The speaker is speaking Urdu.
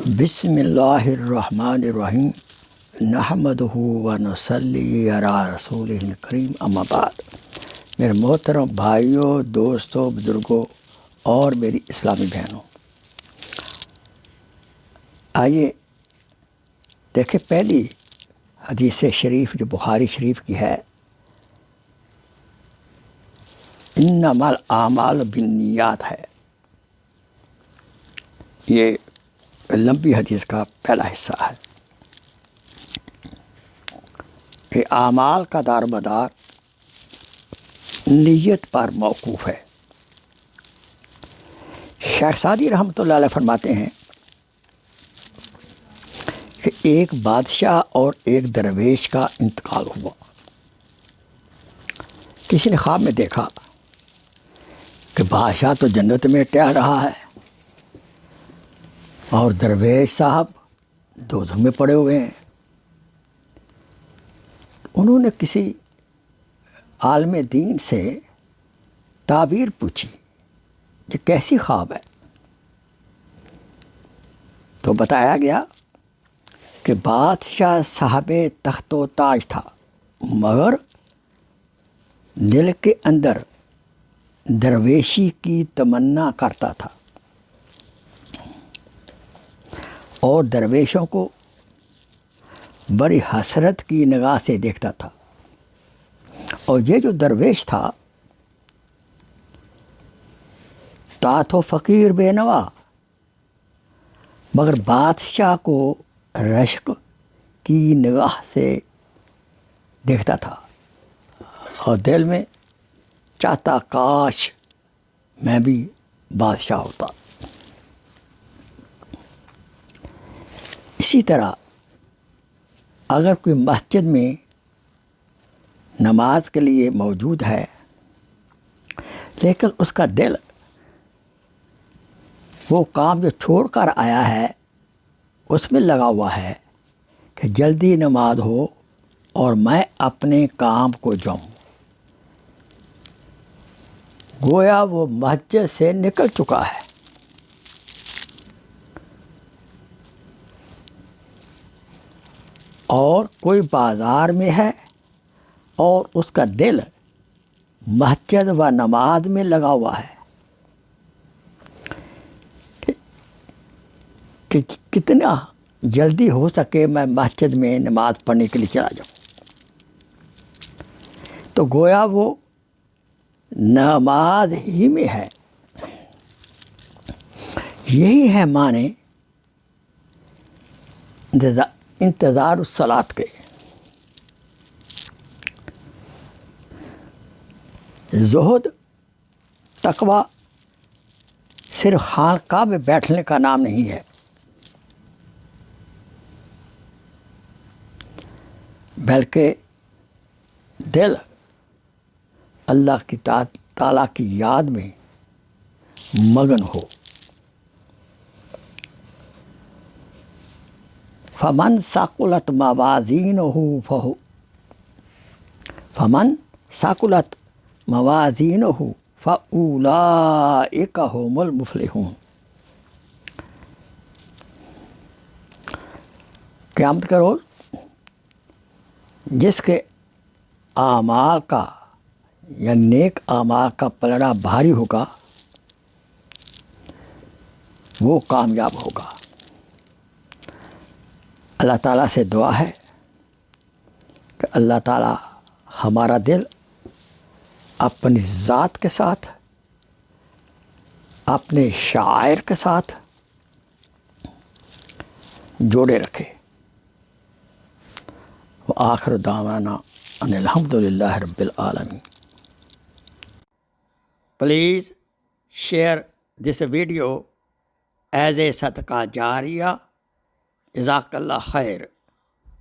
بسم اللہ الرحمن الرحیم نحمدہ و نصلی علی رسولہ الکریم اما بعد۔ میرے محترم بھائیوں، دوستوں، بزرگوں اور میری اسلامی بہنوں، آئیے دیکھیں پہلی حدیث شریف جو بخاری شریف کی ہے، انما الاعمال بالنیات ہے۔ یہ لمبی حدیث کا پہلا حصہ ہے۔ یہ اعمال کا دار مدار نیت پر موقوف ہے۔ شیخ سعدی رحمۃ اللہ علیہ فرماتے ہیں کہ ایک بادشاہ اور ایک درویش کا انتقال ہوا۔ کسی نے خواب میں دیکھا کہ بادشاہ تو جنت میں ٹہل رہا ہے اور درویش صاحب دوزخ میں پڑے ہوئے ہیں۔ انہوں نے کسی عالم دین سے تعبیر پوچھی، یہ کیسی خواب ہے؟ تو بتایا گیا کہ بادشاہ صاحب تخت و تاج تھا، مگر دل کے اندر درویشی کی تمنا کرتا تھا اور درویشوں کو بڑی حسرت کی نگاہ سے دیکھتا تھا۔ اور یہ جو درویش تھا تو فقیر بے نوا، مگر بادشاہ کو رشک کی نگاہ سے دیکھتا تھا اور دل میں چاہتا کاش میں بھی بادشاہ ہوتا۔ اسی طرح اگر کوئی مسجد میں نماز کے لیے موجود ہے لیکن اس کا دل وہ کام جو چھوڑ کر آیا ہے اس میں لگا ہوا ہے کہ جلدی نماز ہو اور میں اپنے کام کو جاؤں، گویا وہ مسجد سے نکل چکا ہے۔ اور کوئی بازار میں ہے اور اس کا دل مسجد و نماز میں لگا ہوا ہے کہ کتنا جلدی ہو سکے میں مسجد میں نماز پڑھنے کے لیے چلا جاؤں۔ تو گویا وہ نماز ہی میں ہے۔ یہی ہے معنی انتظار الصلاۃ کے۔ زہد، تقویٰ صرف خانقاہ میں بیٹھنے کا نام نہیں ہے، بلکہ دل اللہ کی تعالیٰ کی یاد میں مگن ہو۔ فمن ثقلت موازینہ فاولئک هم المفلحون۔ قیامت کا روز جس کے اعمال کا یا نیک اعمال کا پلڑا بھاری ہوگا وہ کامیاب ہوگا۔ اللہ تعالیٰ سے دعا ہے کہ اللہ تعالیٰ ہمارا دل اپنی ذات کے ساتھ، اپنے شاعر کے ساتھ جوڑے رکھے۔ وآخر دعوانا ان الحمد للہ رب العالمین۔ Please share this video as a صدقہ جاریہ۔ جزاک اللہ خیر۔